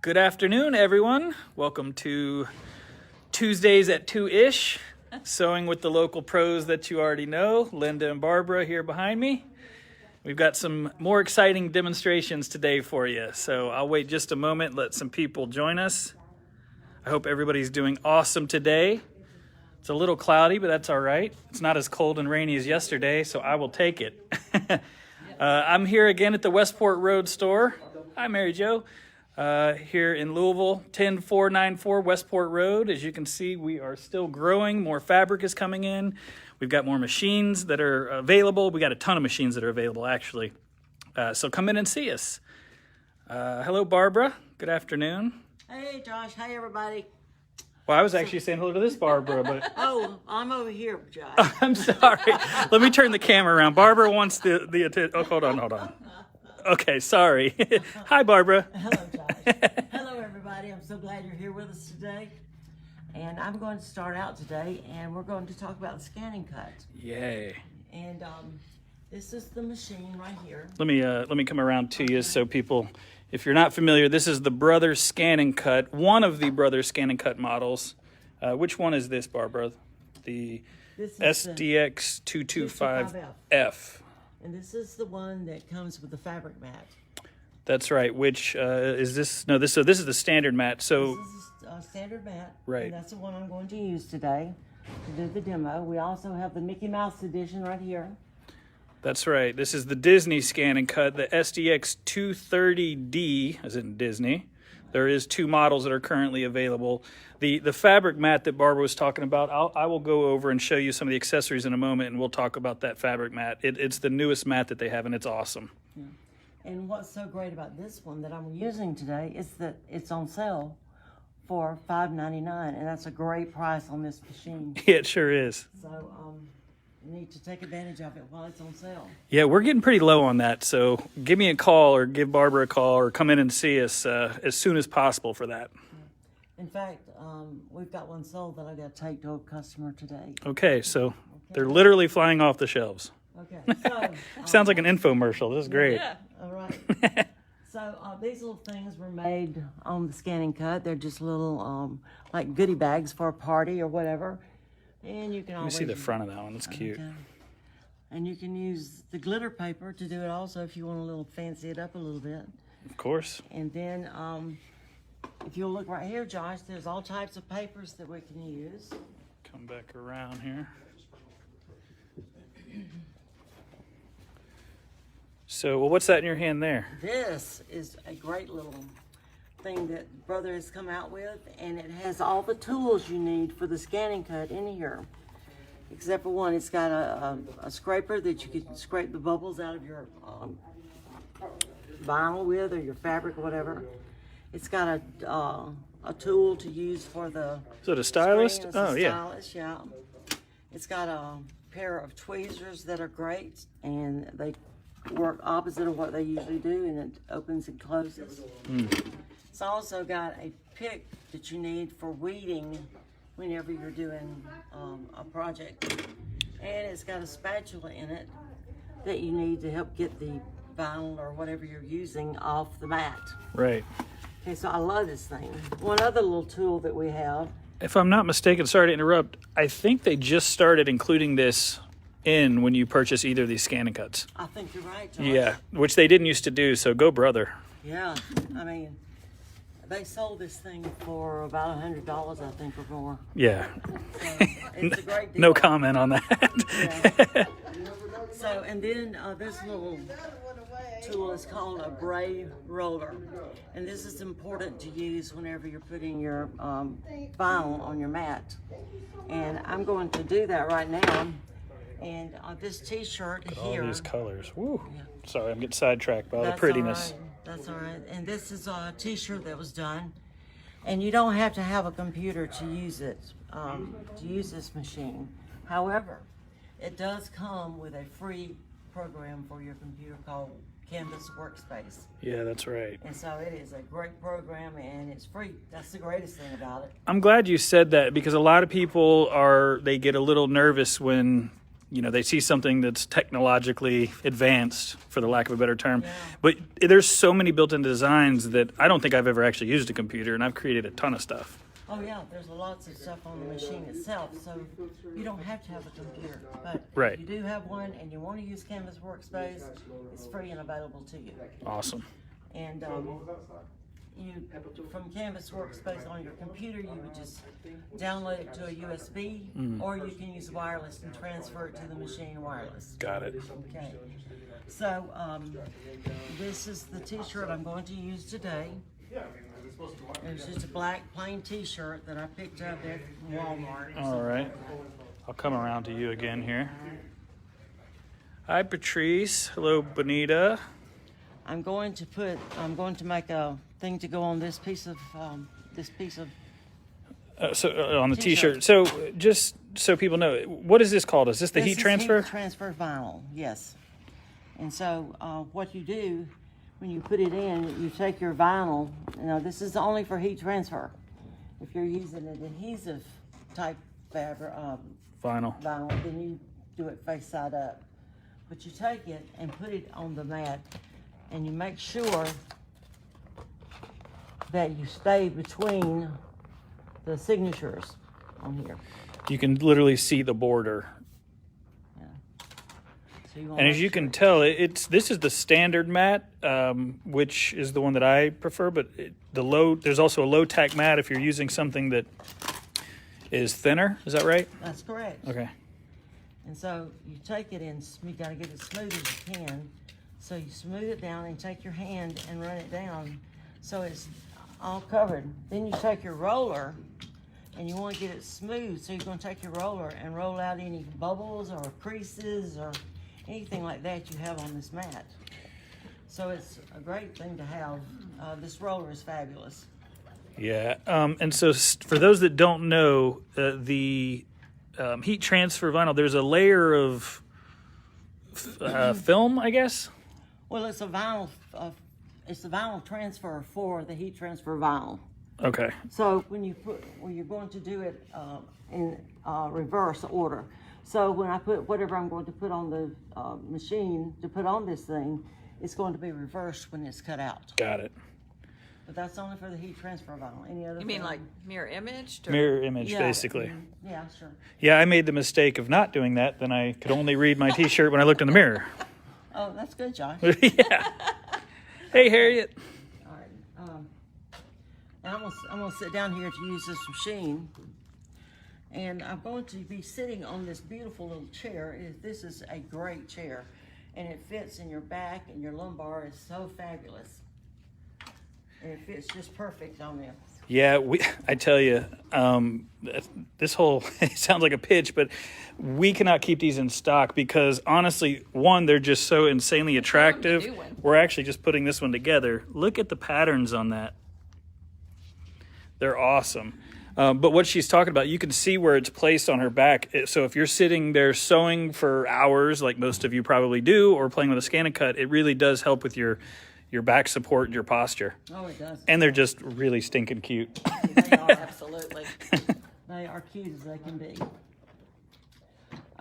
Good afternoon, everyone. Welcome to Tuesdays at 2-ish, sewing with the local pros that you already know, Linda and Barbara here behind me. We've got some more exciting demonstrations today for you, so I'll wait just a moment, let some people join us. I hope everybody's doing awesome today. It's a little cloudy, but that's all right. It's not as cold and rainy as yesterday, so I will take it. I'm here again at the Westport Road store. Hi, Mary Jo. Here in Louisville, 10494 Westport Road. As you can see, we are still growing. More fabric is coming in. We've got more machines that are available. We got a ton of machines that are available, actually. So come in and see us. Hello, Barbara. Good afternoon. Hey, Josh. Hey, everybody. Well, I was actually saying hello to this Barbara, but... Oh, I'm over here, Josh. I'm sorry. Let me turn the camera around. Barbara wants the attention. Oh, hold on. Okay, sorry. Hi, Barbara. Hello, Josh. Hello, everybody. I'm so glad you're here with us today. And I'm going to start out today, and we're going to talk about the scanning cut. Yay. And this is the machine right here. Let me come around to you so people, if you're not familiar, this is the Brothers Scan and Cut, one of the Brothers Scan and Cut models. Which one is this, Barbara? The SDX 225F. And this is the one that comes with the fabric mat. That's right. Which is this? No, this. So this is the standard mat. So this is a standard mat. Right. And that's the one I'm going to use today to do the demo. We also have the Mickey Mouse edition right here. That's right. This is the Disney Scan and Cut, the SDX 230D, as in Disney. There is two models that are currently available. The fabric mat that Barbara was talking about, I will go over and show you some of the accessories in a moment, and we'll talk about that fabric mat. It's the newest mat that they have, and it's awesome. Yeah. And what's so great about this one that I'm using today is that it's on sale for $5.99, and that's a great price on this machine. Yeah, it sure is. So you need to take advantage of it while it's on sale. Yeah, we're getting pretty low on that, so give me a call or give Barbara a call or come in and see us as soon as possible for that. In fact, we've got one sold that I got to take to a customer today. Okay, so they're literally flying off the shelves. Okay, so... Sounds like an infomercial. This is great. Yeah, all right. So these little things were made on the scanning cut. They're just little, like goodie bags for a party or whatever. And you can always... Let me see the front of that one. That's cute. Okay. And you can use the glitter paper to do it also if you want to fancy it up a little bit. Of course. And then if you'll look right here, Josh, there's all types of papers that we can use. Come back around here. So, well, what's that in your hand there? This is a great little thing that Brother has come out with, and it has all the tools you need for the scanning cut in here. Except for one, it's got a scraper that you can scrape the bubbles out of your vinyl with, or your fabric or whatever. It's got a tool to use for the... Is it a stylist? screen. It's Oh, a yeah. stylus, yeah. It's got a pair of tweezers that are great, and they work opposite of what they usually do, and it opens and closes. It's also got a pick that you need for weeding whenever you're doing a project. And it's got a spatula in it that you need to help get the vinyl or whatever you're using off the mat. Right. Okay, so I love this thing. One other little tool that we have. If I'm not mistaken, sorry to interrupt, I think they just started including this in when you purchase either of these scan and cuts. I think you're right, Josh. Yeah, which they didn't used to do, so go brother. Yeah, I mean, they sold this thing for about $100, I think, or more. Yeah. So it's a great deal. No comment on that. Yeah. So, and then this little tool is called a braid roller. And this is important to use whenever you're putting your vinyl on your mat. And I'm going to do that right now. And this t-shirt here. All these colors. Woo. Yeah. Sorry, I'm getting sidetracked by all the That's prettiness. all right. That's all right. And this is a t-shirt that was done. And you don't have to have a computer to use it, to use this machine. However, it does come with a free program for your computer called Canvas Workspace. Yeah, that's right. And so it is a great program, and it's free. That's the greatest thing about it. I'm glad you said that, because a lot of people they get a little nervous when they see something that's technologically advanced, for the lack of a better term. But there's so many built-in designs that I don't think I've ever actually used a computer, and I've created a ton of stuff. Oh yeah, there's lots of stuff on the machine itself, so you don't have to have a computer. But Right. if you do have one and you want to use Canvas Workspace, it's free and available to you. Awesome. And you from Canvas Workspace on your computer, you would just download it to a USB, or you can use wireless and transfer it to the machine wireless. Got it. Okay. So this is the T-shirt I'm going to use today. It's just a black plain T-shirt that I picked up at Walmart. All right. I'll come around to you again here. Hi, Patrice. Hello, Bonita. I'm going to make a thing to go on this piece of on the T-shirt. T-shirt. So just so people know, what is this called? Is this the This heat is transfer? Heat transfer vinyl, yes. And so what you do when you put it in, you take your vinyl. This is only for heat transfer. If you're using an adhesive type fabric Vinyl. then you do it face side up. But you take it and put it on the mat, and you make sure that you stay between the signatures on here. You can literally see the border. So you And as you can tell, this is the standard mat, which is the one that I prefer. But there's also a low tack mat if you're using something that is thinner. Is that right? That's correct. Okay. And so you take it and you got to get it smooth as you can. So you smooth it down and take your hand and run it down so it's all covered. Then you take your roller and you want to get it smooth. So you're going to take your roller and roll out any bubbles or creases or anything like that you have on this mat. So it's a great thing to have. This roller is fabulous. Yeah. And so for those that don't know, the heat transfer vinyl, there's a layer of film, I guess. Well, it's a vinyl. It's the vinyl transfer for the heat transfer vinyl. Okay. So when you're going to do it in reverse order. So when I put whatever I'm going to put on the machine to put on this thing, it's going to be reversed when it's cut out. Got it. But that's only for the heat transfer vinyl. Any other? You mean vinyl? like mirror image? Mirror image, Yeah. basically. Yeah, sure. Yeah, I made the mistake of not doing that. Then I could only read my T-shirt when I looked in the mirror. Oh, that's good, Josh. Yeah. Hey, Harriet. All right. Now I'm gonna sit down here to use this machine, and I'm going to be sitting on this beautiful little chair. This is a great chair, and it fits in your back, and your lumbar is so fabulous, and it fits just perfect on there. Yeah, I tell you, this whole, it sounds like a pitch, but we cannot keep these in stock because honestly, one, they're just so insanely attractive. We're actually just putting this one together. Look at the patterns on that. They're awesome. But what she's talking about, you can see where it's placed on her back. So if you're sitting there sewing for hours, like most of you probably do, or playing with a ScanNCut, it really does help with your back support and your posture. Oh, it does. And they're just really stinking cute. They are. Absolutely. They are cute as they can be.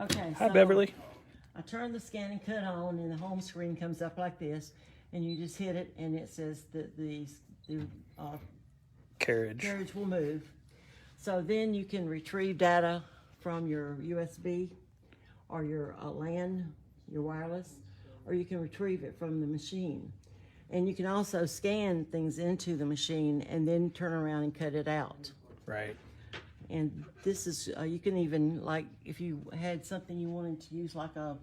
Okay. Hi, so Beverly. I turn the ScanNCut on, and the home screen comes up like this, and you just hit it, and it says that the carriage will move. So then you can retrieve data from your USB or your LAN, your wireless, or you can retrieve it from the machine. And you can also scan things into the machine and then turn around and cut it out. Right. And this is, you can even, like, if you had something you wanted to use, like a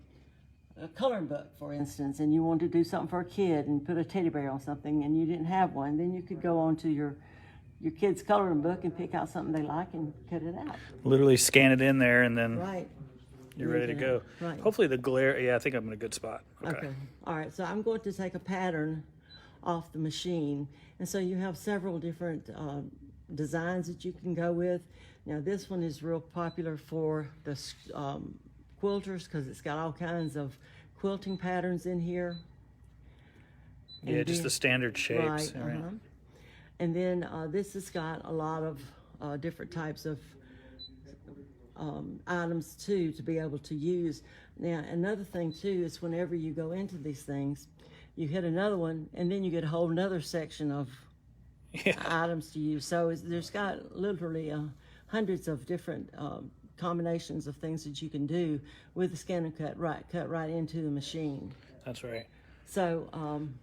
coloring book, for instance, and you wanted to do something for a kid and put a teddy bear on something and you didn't have one, then you could go on to your kid's coloring book and pick out something they like and cut it out. Literally scan it in there and then Right. you're ready to go. Right. Hopefully the glare, yeah, I think I'm in a good spot. Okay. All right, so I'm going to take a pattern off the machine. And so you have several different designs that you can go with. Now this one is real popular for the quilters because it's got all kinds of quilting patterns in here. Yeah, And just then- the standard shapes. Right, Right. And then this has got a lot of different types of items too to be able to use. Now, another thing too is whenever you go into these things, you hit another one, and then you get a whole another section of items to use. So there's got literally hundreds of different combinations of things that you can do with the scan and cut right into the machine. That's right. So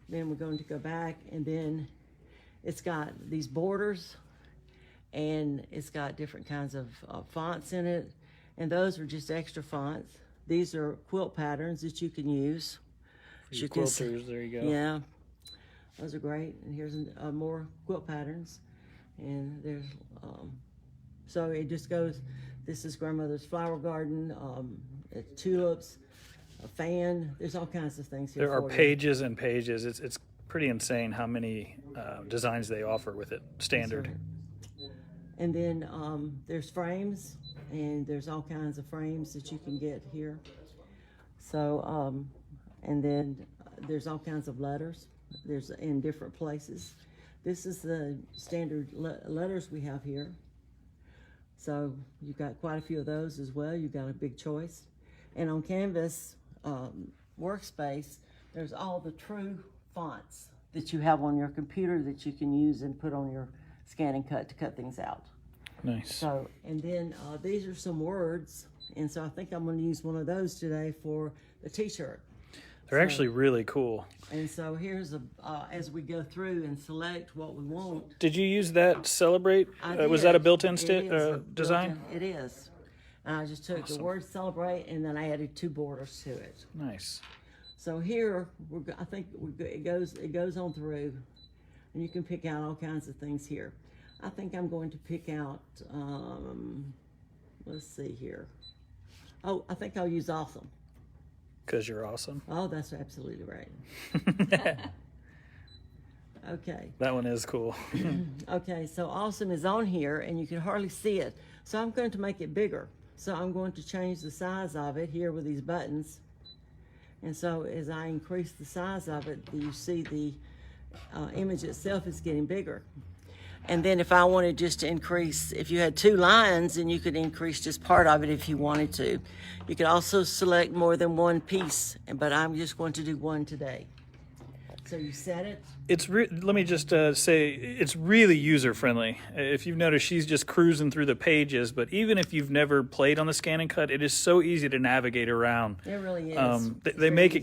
then we're going to go back, and then it's got these borders, and it's got different kinds of fonts in it, and those are just extra fonts. These are quilt patterns that you can use. For your quilters, there you go. Yeah, those are great. And here's more quilt patterns, and there's so it just goes. This is grandmother's flower garden, tulips, a fan. There's all kinds of things here. There are pages and pages. It's pretty insane how many designs they offer with it standard. And then there's frames, and there's all kinds of frames that you can get here. So, and then there's all kinds of letters. There's in different places. This is the standard letters we have here. So you've got quite a few of those as well. You've got a big choice. And on Canvas Workspace, there's all the true fonts that you have on your computer that you can use and put on your scan and cut to cut things out. Nice. So, and then these are some words, and so I think I'm going to use one of those today for the t-shirt. They're actually really cool. And so here's as we go through and select what we want. Did you use that Celebrate? Was that a built-in design? It is. And I just took the word Celebrate, and then I added 2 borders to it. Nice. So here, I think it goes on through, and you can pick out all kinds of things here. I think I'm going to pick out, let's see here. Oh, I think I'll use awesome. Because you're awesome. Oh, that's absolutely right. Okay. That one is cool. Okay, so awesome is on here, and you can hardly see it. So I'm going to make it bigger. So I'm going to change the size of it here with these buttons. And so as I increase the size of it, you see the image itself is getting bigger. And then if I wanted just to increase, if you had 2 lines, then you could increase just part of it if you wanted to. You could also select more than one piece, but I'm just going to do one today. So you set it. Let me just say, it's really user-friendly. If you've noticed, she's just cruising through the pages, but even if you've never played on the scan and cut, it is so easy to navigate around. It really is. They make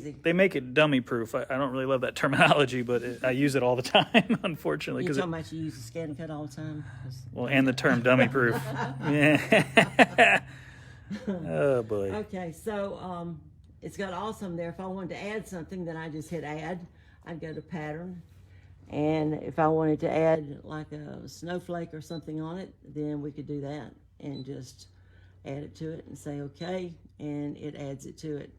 it dummy-proof. I don't really love that terminology, but I use it all the time, unfortunately. You're talking about you use the scan and cut all the time? Well, and the term dummy-proof. Yeah. Oh, boy. Okay, so it's got awesome there. If I wanted to add something, then I just hit add. I'd go to pattern, and if I wanted to add like a snowflake or something on it, then we could do that and just add it to it and say okay, and it adds it to it.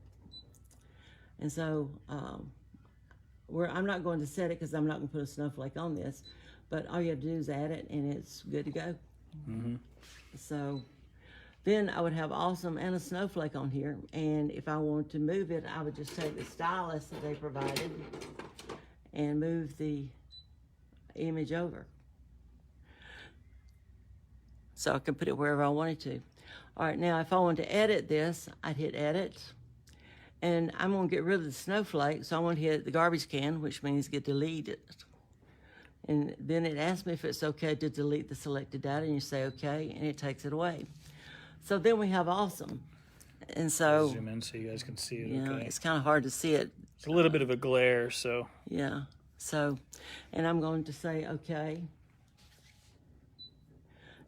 And so I'm not going to set it because I'm not going to put a snowflake on this, but all you have to do is add it and it's good to go. Mm-hmm. So then I would have awesome and a snowflake on here, and if I wanted to move it, I would just take the stylus that they provided and move the image over. So I can put it wherever I wanted to. All right, now if I wanted to edit this, I'd hit edit, and I'm gonna get rid of the snowflake, so I want to hit the garbage can, which means get deleted. And then it asks me if it's okay to delete the selected data, and you say okay, and it takes it away. So then we have awesome. And so zoom in so you guys can see it. Yeah, okay. it's kind of hard to see it. It's a little bit of a glare, so. Yeah. So, and I'm going to say okay.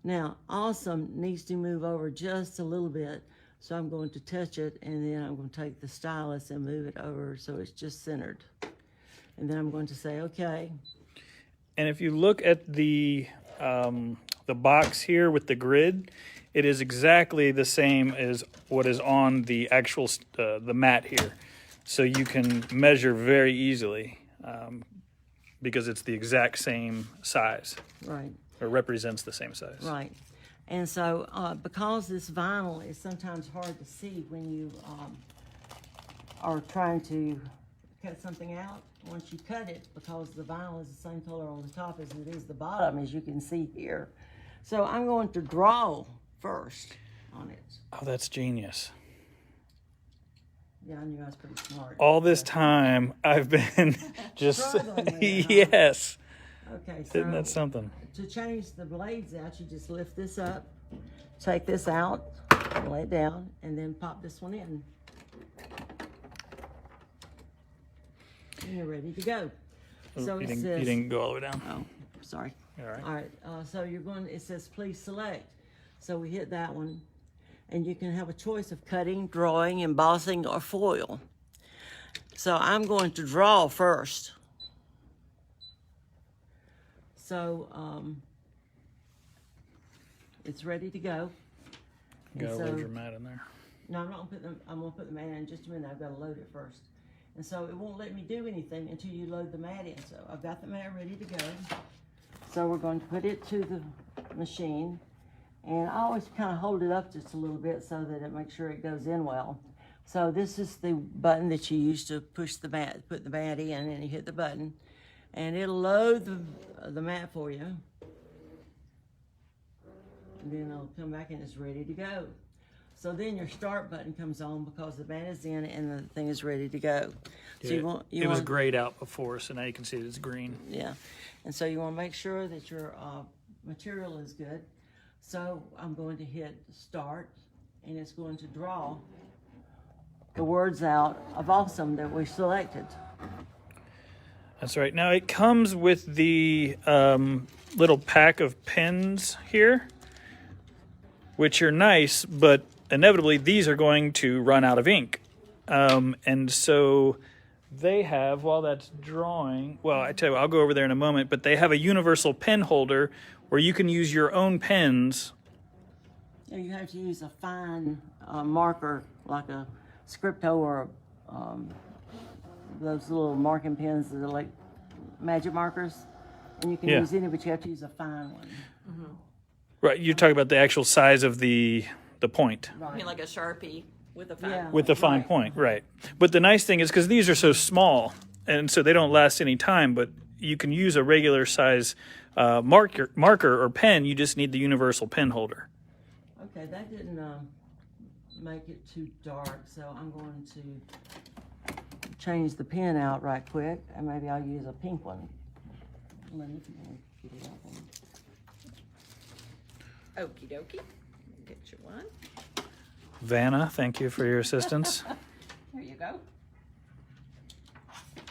Now, awesome needs to move over just a little bit. So I'm going to touch it, and then I'm going to take the stylus and move it over so it's just centered. And then I'm going to say okay. And if you look at the box here with the grid, it is exactly the same as what is on the actual the mat here. So you can measure very easily because it's the exact same size. Right. Or represents the same size. Right. And so because this vinyl is sometimes hard to see when you are trying to cut something out, once you cut it, because the vinyl is the same color on the top as it is the bottom, as you can see here. So I'm going to draw first on it. Oh, that's genius. Yeah, I knew I was pretty smart. All this time I've been just, Struggling with it, huh? yes. Okay, Isn't that so something? to change the blades out, you just lift this up, take this out, lay it down, and then pop this one in. And you're ready to go. So you it didn't, says, you didn't go all the way down. oh, sorry. All right. All right, so you're going, it says please select. So we hit that one, and you can have a choice of cutting, drawing, embossing, or foil. So I'm going to draw first. So it's ready to go. You gotta And so- load your mat in there. No, I'm not gonna put them. I'm gonna put the mat in just a minute. I've got to load it first, and so it won't let me do anything until you load the mat in. So I've got the mat ready to go. So we're going to put it to the machine, and I always kind of hold it up just a little bit so that it makes sure it goes in well. So this is the button that you use to push the mat, put the mat in, and you hit the button, and it'll load the mat for you. And then it'll come back and it's ready to go. So then your start button comes on because the mat is in and the thing is ready to go. So It was grayed out before, so now you can see it's green. Yeah, and so you want to make sure that your material is good. So I'm going to hit start, and it's going to draw the words out of awesome that we selected. That's right. Now it comes with the little pack of pens here, which are nice, but inevitably these are going to run out of ink. And so they have, while that's drawing, well, I tell you what, I'll go over there in a moment, but they have a universal pen holder where you can use your own pens. You have to use a fine marker like a Scripto or those little marking pens that are like magic markers. And you can use any, but you have to use a fine one. Right, you're talking about the actual size of the point. Right. I mean, like a Sharpie with a fine. Yeah. With the fine point, right. But the nice thing is, because these are so small, and so they don't last any time, but you can use a regular size marker or pen. You just need the universal pen holder. Okay, that didn't make it too dark, so I'm going to change the pen out right quick, and maybe I'll use a pink one. Let me get it out there. Okie dokie. Get you one. Vanna, thank you for your assistance. There you go.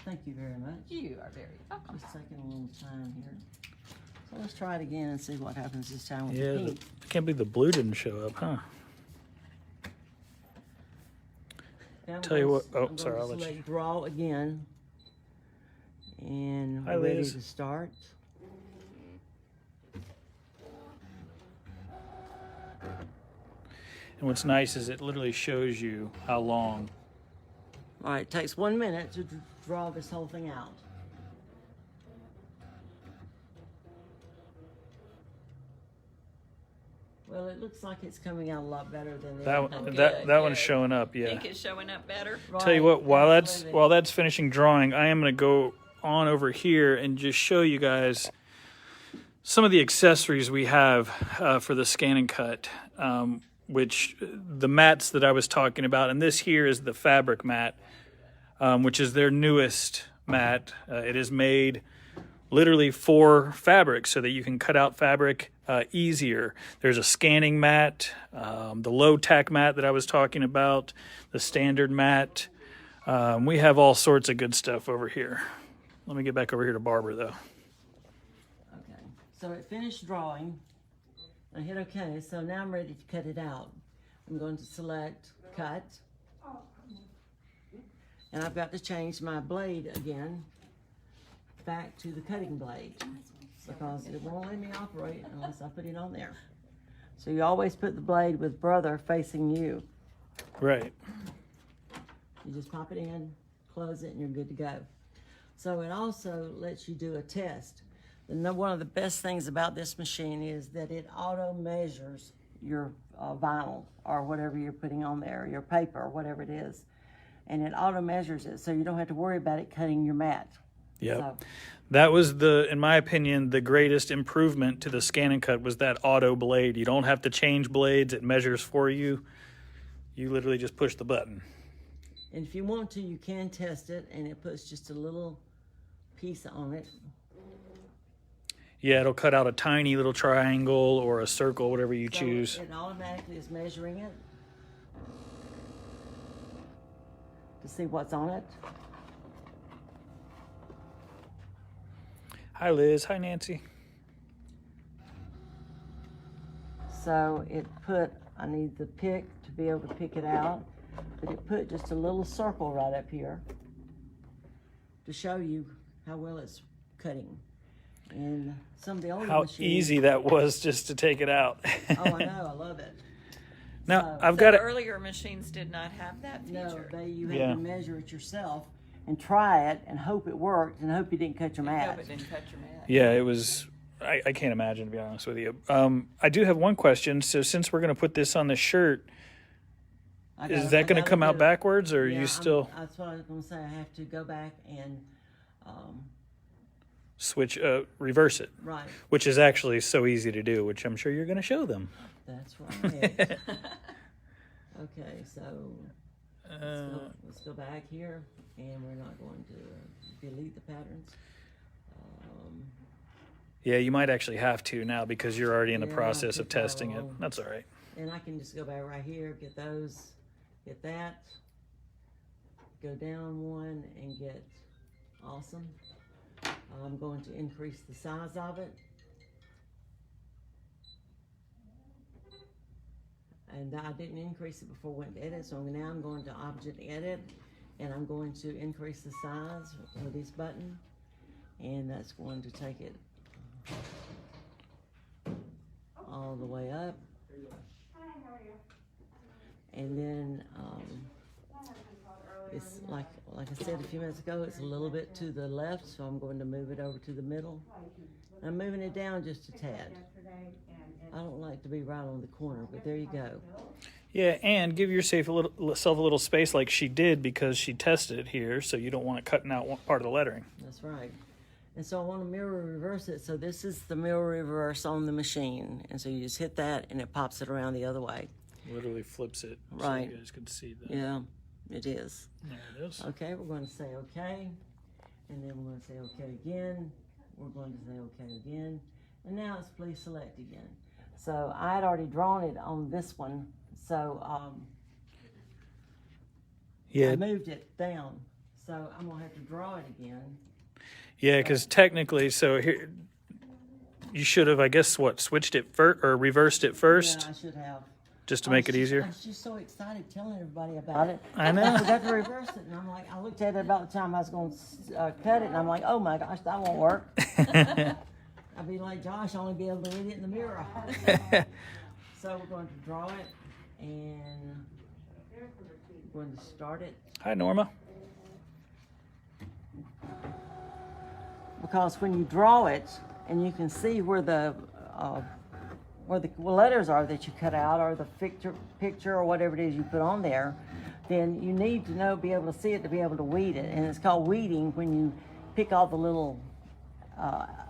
Thank you very much. You are very welcome. Just taking a little time here. So let's try it again and see what happens this time with Yeah, the I pink. can't believe the blue didn't show up, huh? Now I'm Tell you going what- to- oh, I'm sorry, going I'll to let you- select draw again. And Hi, we're ready Liz. to start. And what's nice is it literally shows you how long. All right, it takes 1 minute to draw this whole thing out. Well, it looks like it's coming out a lot better than the That other one, one. that one's good. showing up, yeah. Ink is showing up better. Tell you what, Right, absolutely. while that's finishing drawing, I am going to go on over here and just show you guys some of the accessories we have for the scan and cut, which the mats that I was talking about, and this here is the fabric mat, which is their newest mat. It is made literally for fabric so that you can cut out fabric easier. There's a scanning mat, the low tack mat that I was talking about, the standard mat. We have all sorts of good stuff over here. Let me get back over here to Barbara though. Okay, so it finished drawing. I hit OK, so now I'm ready to cut it out. I'm going to select cut. And I've got to change my blade again back to the cutting blade because it won't let me operate unless I put it on there. So you always put the blade with brother facing you. Right. You just pop it in, close it, and you're good to go. So it also lets you do a test. One of the best things about this machine is that it auto measures your vinyl or whatever you're putting on there, your paper or whatever it is. And it auto measures it so you don't have to worry about it cutting your mat. Yep. So, That was in my opinion, the greatest improvement to the Scan and Cut was that auto blade. You don't have to change blades. It measures for you. You literally just push the button. and if you want to, you can test it, and it puts just a little piece on it. Yeah, it'll cut out a tiny little triangle or a circle, whatever you So choose. it automatically is measuring it to see what's on it. Hi, Liz. Hi, Nancy. So it put, I need the pick to be able to pick it out, but it put just a little circle right up here to show you how well it's cutting. And some of the older How machines, easy that was just to take it out. Oh, I know, I love it. Now, So- I've So got it. earlier machines did not have that No, feature. you had Yeah. to measure it yourself and try it and hope it worked and hope you didn't cut your Hope match. it didn't cut your match. Yeah, it was. I can't imagine, to be honest with you. I do have one question. So, since we're going to put this on the shirt, I is gotta- that I going to gotta come do out it. backwards, or are Yeah, you still that's what I was going to say. I have to go back and, switch, reverse it? right, Which is actually so easy to do, which I'm sure you're going to show them. that's right. Okay, so let's go back here, and we're not going to delete the patterns. Yeah, you might actually have to now because you're already in the Yeah, process of keep that testing it. alone. That's all right. And I can just go back right here, get those, get that, go down one and get awesome. I'm going to increase the size of it. And I didn't increase it before I went to edit, so now I'm going to object edit, and I'm going to increase the size with this button, and that's going to take it all the way up. And then it's like I said a few minutes ago, it's a little bit to the left, so I'm going to move it over to the middle. I'm moving it down just a tad. I don't like to be right on the corner, but there you go. Yeah, and give yourself a little space like she did because she tested it here, so you don't want it cutting out one part of the lettering. That's right. And so I want to mirror reverse it. So this is the mirror reverse on the machine. And so you just hit that and it pops it around the other way. Literally flips it. Right. So you guys can see that. Yeah, it is. There it is. Okay, we're going to say okay. And then we're going to say okay again. We're going to say okay again. And now it's please select again. So I had already drawn it on this one. So I Yeah, moved it down. So I'm going to have to draw it again. yeah, because technically, so here you should have, I guess, switched it first or reversed it first, Yeah, I should have. just to make it I easier. was just so excited telling everybody about it. I know. I forgot to reverse it, and I'm like, I looked at it about the time I was going to cut it, and I'm like, oh my gosh, that won't work. I'd be like Josh, only be able to read it in the mirror. So we're going to draw it, and we're going to start it. Hi, Norma. Because when you draw it, and you can see where the letters are that you cut out, or the picture or whatever it is you put on there, then you need to be able to see it to be able to weed it. And it's called weeding when you pick all the little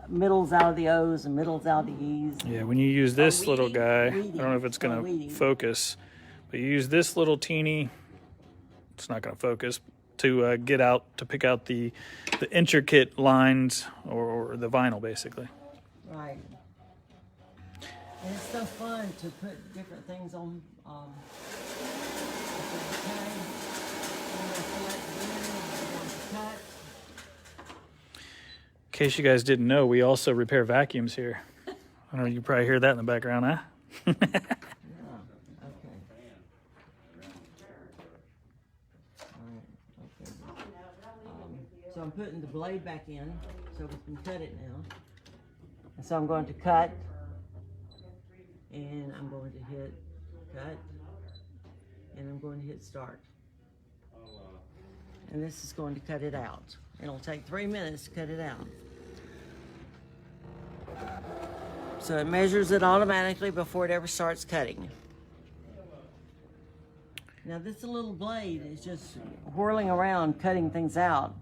middles out of the O's and middles out of the E's. Yeah, when you use this little weeding? guy, I Weeding. don't know if it's going Weeding. to focus, but you use this little teeny, it's not going to focus, to pick out the intricate lines or the vinyl, basically. Right. And it's so fun to put different things on. In case you guys didn't know, we also repair vacuums here. I don't know, you probably hear that in the background, huh? Okay. So I'm putting the blade back in so we can cut it now. And so I'm going to cut, and I'm going to hit cut, and I'm going to hit start. And this is going to cut it out. It'll take 3 minutes to cut it out. So it measures it automatically before it ever starts cutting. Now this little blade is just whirling around, cutting things out.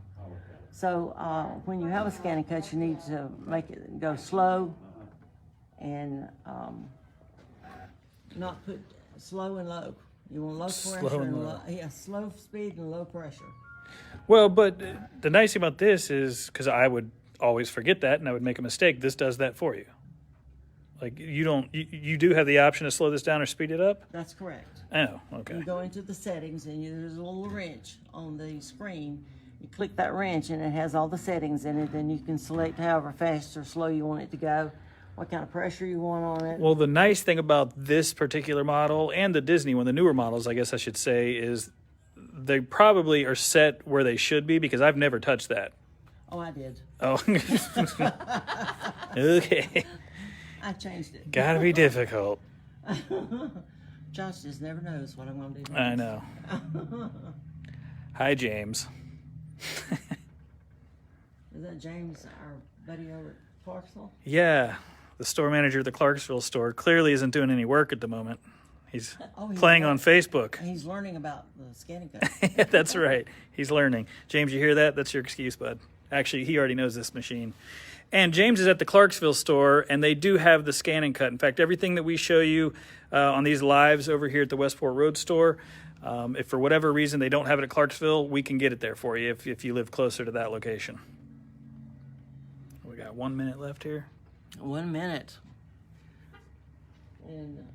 So when you have a scan and cut, you need to make it go slow and not put slow and low. You want low pressure Slow and low. slow speed and low pressure. Well, but the nice thing about this is, because I would always forget that and I would make a mistake, this does that for you. Like, you do have the option to slow this down or speed it up? That's correct. Oh, okay. You go into the settings and there's a little wrench on the screen. You click that wrench and it has all the settings in it. Then you can select however fast or slow you want it to go, what kind of pressure you want on it. Well, the nice thing about this particular model and the Disney one, the newer models, I guess I should say, is they probably are set where they should be, because I've never touched that. Oh, I did. Oh, okay. I changed it. Gotta be difficult. Josh just never knows what I'm going to do next. I know. Hi, James. Is that James, our buddy over at Clarksville? Yeah, the store manager at the Clarksville store clearly isn't doing any work at the moment. He's He's playing on Facebook. He's learning about the scanning cut. That's right. He's learning. James, you hear that? That's your excuse, bud. Actually, he already knows this machine. And James is at the Clarksville store, and they do have the scan and cut. In fact, everything that we show you on these lives over here at the Westport Road store, if for whatever reason they don't have it at Clarksville, we can get it there for you if you live closer to that location. We got 1 minute left here. 1 minute. And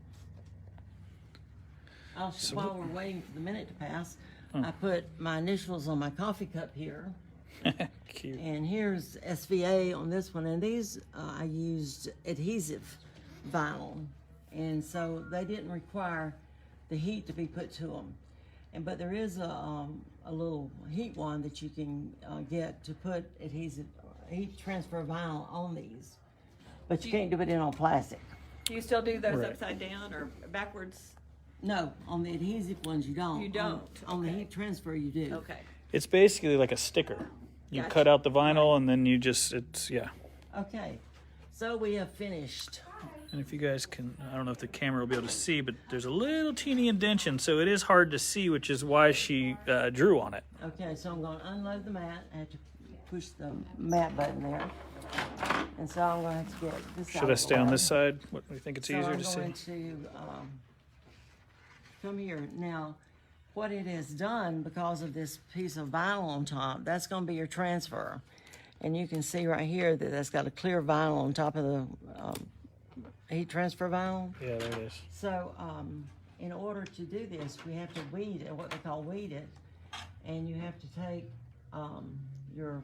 while we're waiting for the minute to pass, I put my initials on my coffee cup here. Cute. And here's SVA on this one. And these, I used adhesive vinyl. And so they didn't require the heat to be put to them. But there is a little heat wand that you can get to put adhesive heat transfer vinyl on these. But you can't do it in on plastic. Do you still do those Right. upside down or backwards? No, on the adhesive ones you don't. You don't, On the okay. heat transfer you do. Okay. It's basically like a sticker. You Gotcha. cut out the vinyl and then yeah. Okay, so we have finished. And if you guys can, I don't know if the camera will be able to see, but there's a little teeny indentation, so it is hard to see, which is why she drew on it. Okay, so I'm going to unload the mat. I have to push the mat button there. And so I'm going to have to get this out Should I of stay the on way. this side? What do you think it's So easier I'm to see? going to come here. Now, what it has done because of this piece of vinyl on top, that's going to be your transfer. And you can see right here that that's got a clear vinyl on top of the heat transfer vinyl. Yeah, there it is. So in order to do this, we have to weed it, what they call weed it. And you have to take your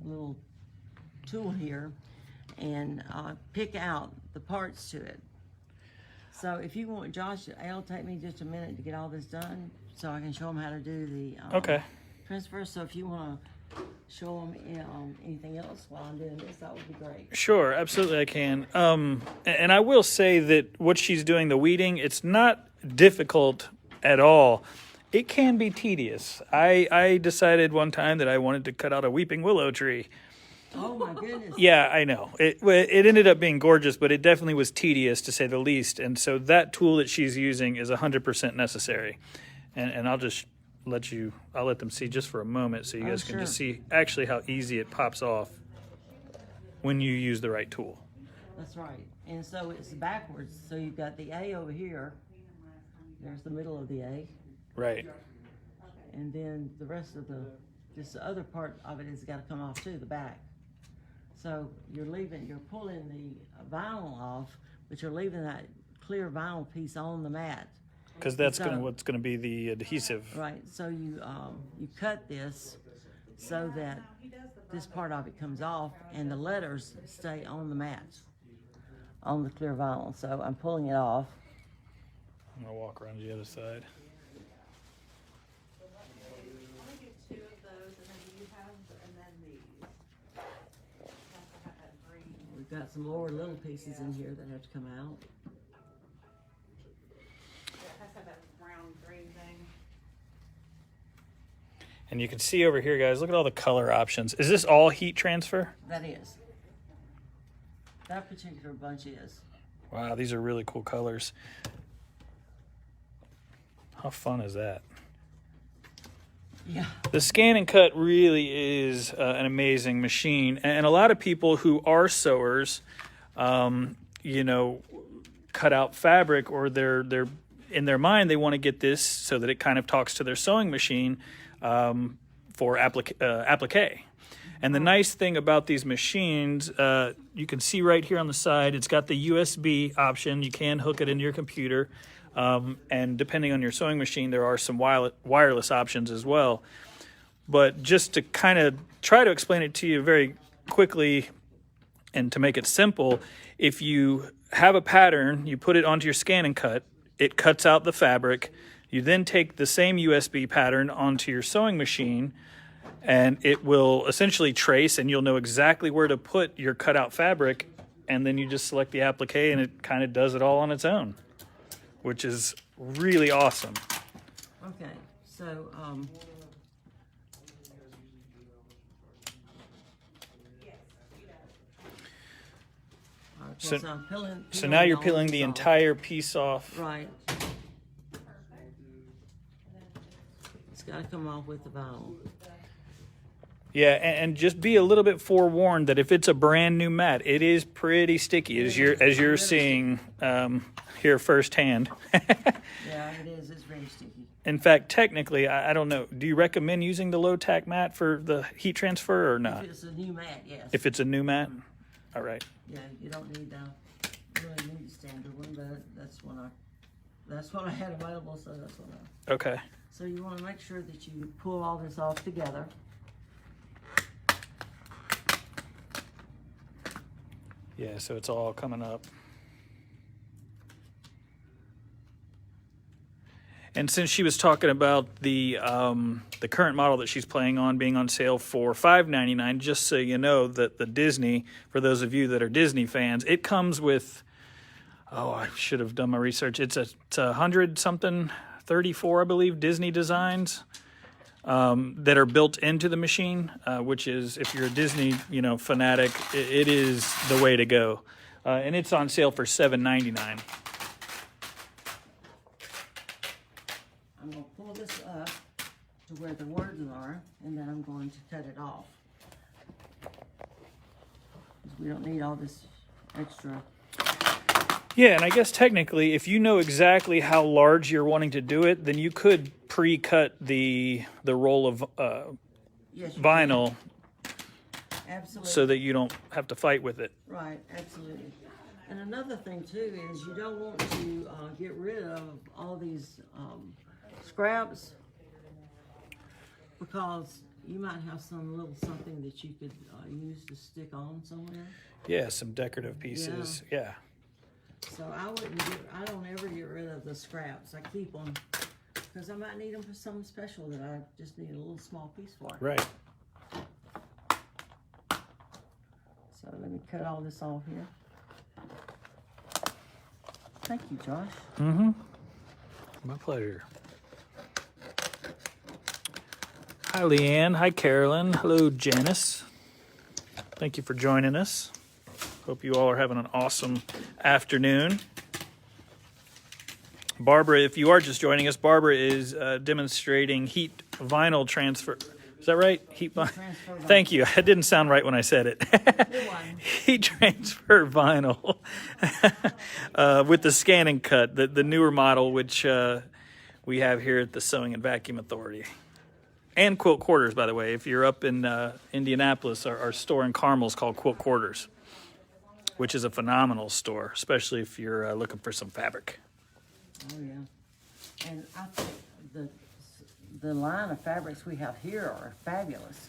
little tool here and pick out the parts to it. So if you want, Josh, it'll take me just a minute to get all this done so I can show them how to do the Okay. transfer. So if you want to show them anything else while I'm doing this, that would be great. Sure, absolutely I can. And I will say that what she's doing, the weeding, it's not difficult at all. It can be tedious. I decided one time that I wanted to cut out a weeping willow tree. Oh my goodness. Yeah, I know. It ended up being gorgeous, but it definitely was tedious to say the least. And so that tool that she's using is 100% necessary. And I'll just I'll let them see just for a moment so you guys can just see actually how easy it pops off when you use the right tool. That's right. And so it's backwards. So you've got the A over here. There's the middle of the A. Right. And then the rest of this other part of it has got to come off too, the back. So you're pulling the vinyl off, but you're leaving that clear vinyl piece on the mat. Because that's So- what's gonna be the adhesive. Right. So you cut this so that this part of it comes off and the letters stay on the mat, on the clear vinyl. So I'm pulling it off. I'm gonna walk around to the other side. Two of those, and then you have, and then these. Have to have that green. We've got some more little pieces in here that have to come out. It has to have that round green thing. And you can see over here, guys, look at all the color options. Is this all heat transfer? That is. That particular bunch is. Wow, these are really cool colors. How fun is that? Yeah. The Scan and Cut really is an amazing machine, and a lot of people who are sewers, you know, cut out fabric, or they're in their mind they want to get this so that it kind of talks to their sewing machine for applique. And the nice thing about these machines, you can see right here on the side, it's got the USB option. You can hook it into your computer. And depending on your sewing machine, there are some wireless options as well. But just to kind of try to explain it to you very quickly and to make it simple, if you have a pattern, you put it onto your Scan and Cut, it cuts out the fabric. You then take the same USB pattern onto your sewing machine, and it will essentially trace, and you'll know exactly where to put your cutout fabric, and then you just select the applique, and it kind of does it all on its own, which is really awesome. Okay, so, So- I'm peeling So now you're all peeling these the off. entire piece off. Right. It's gotta come off with the vinyl. Yeah, and just be a little bit forewarned that if it's a brand new mat, it is pretty sticky, as you're seeing here firsthand. Yeah, it is, it's very sticky. In fact, technically, I don't know. Do you recommend using the low tack mat for the heat transfer or not? If it's a new mat, yes. If it's a new mat, all right. Yeah, you don't need really need the standard one, but that's what I had available, so that's what I. Okay. So you wanna make sure that you pull all this off together. Yeah, so it's all coming up. And since she was talking about the current model that she's playing on being on sale for $5.99, just so you know that the Disney, for those of you that are Disney fans, it comes with, I should have done my research. It's a 100-something, 34, I believe, Disney designs that are built into the machine, which is, if you're a Disney, fanatic, it is the way to go. And it's on sale for $7.99. I'm gonna pull this up to where the words are, and then I'm going to cut it off. 'Cause we don't need all this extra. Yeah, and I guess technically, if you know exactly how large you're wanting to do it, then you could pre-cut the roll of Yes, you vinyl can. Absolutely. so that you don't have to fight with it. Right, absolutely. And another thing too is you don't want to get rid of all these scraps, because you might have some little something that you could use to stick on somewhere. Yeah, some decorative pieces. Yeah. So I don't ever get rid of the scraps. I keep them because I might need them for something special that I just need a little small piece for. Right. So let me cut all this off here. Thank you, Josh. Mm-hmm. My pleasure. Hi, Leanne. Hi, Carolyn. Hello, Janice. Thank you for joining us. Hope you all are having an awesome afternoon. Barbara, if you are just joining us, Barbara is demonstrating heat vinyl transfer. Is that right? Heat vinyl. Thank you. It didn't sound right when I said it. Heat transfer vinyl with the Scan and Cut, the newer model, which we have here at the Sewing and Vacuum Authority. And Quilt Quarters, by the way. If you're up in Indianapolis, our store in Carmel is called Quilt Quarters, which is a phenomenal store, especially if you're looking for some fabric. Oh, yeah. And I think the line of fabrics we have here are fabulous.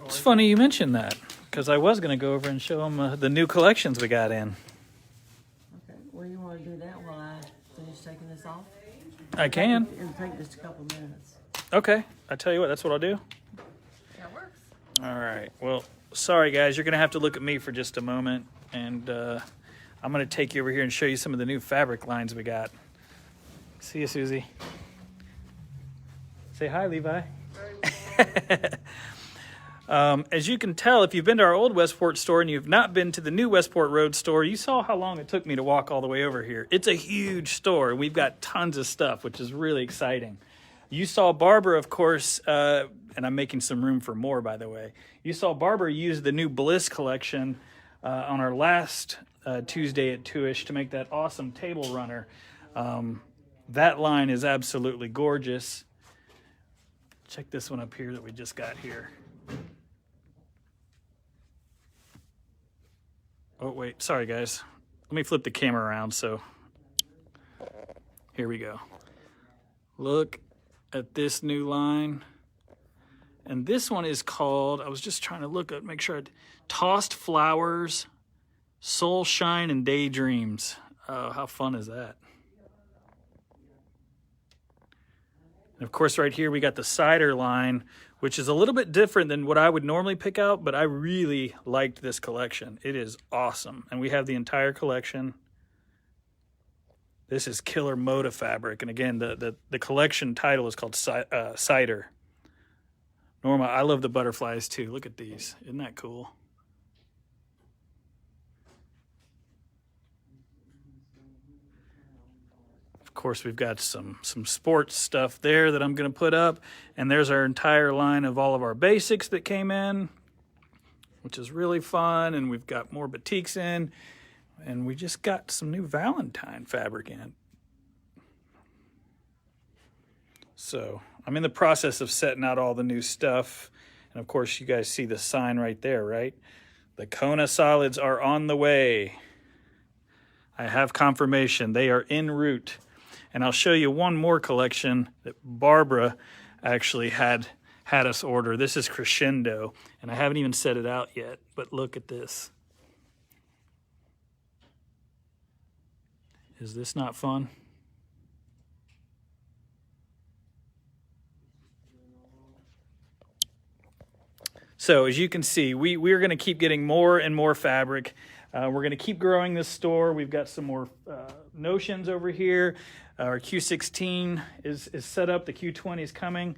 It's funny you mentioned that, because I was going to go over and show them the new collections we got in. Okay, well, you want to do that while I finish taking this off? I can. It'll take just a couple minutes. Okay. I tell you what, that's what I'll do. That works. All right. Well, sorry, guys. You're going to have to look at me for just a moment, and I'm going to take you over here and show you some of the new fabric lines we got. See you, Susie. Say hi, Levi. As you can tell, if you've been to our old Westport store and you've not been to the new Westport Road store, you saw how long it took me to walk all the way over here. It's a huge store. We've got tons of stuff, which is really exciting. You saw Barbara, of course, and I'm making some room for more, by the way. You saw Barbara use the new Bliss collection on our last Tuesday at 2-ish to make that awesome table runner. That line is absolutely gorgeous. Check this one up here that we just got here. Oh, wait. Sorry, guys. Let me flip the camera around. So here we go. Look at this new line. And this one is called, I was just trying to look at, make sure, Tossed Flowers, Soul Shine, and Daydreams. Oh, how fun is that? And of course, right here, we got the cider line, which is a little bit different than what I would normally pick out, but I really liked this collection. It is awesome. And we have the entire collection. This is Killer Moda fabric. And again, the collection title is called Cider. Norma, I love the butterflies too. Look at these. Isn't that cool? Of course, we've got some sports stuff there that I'm going to put up. And there's our entire line of all of our basics that came in, which is really fun. And we've got more batiks in. And we just got some new Valentine fabric in. So I'm in the process of setting out all the new stuff. And of course, you guys see the sign right there, right? The Kona solids are on the way. I have confirmation. They are en route. And I'll show you one more collection that Barbara actually had us order. This is Crescendo. And I haven't even set it out yet. But look at this. Is this not fun? So as you can see, we're going to keep getting more and more fabric. We're going to keep growing this store. We've got some more notions over here. Our Q16 is set up. The Q20 is coming.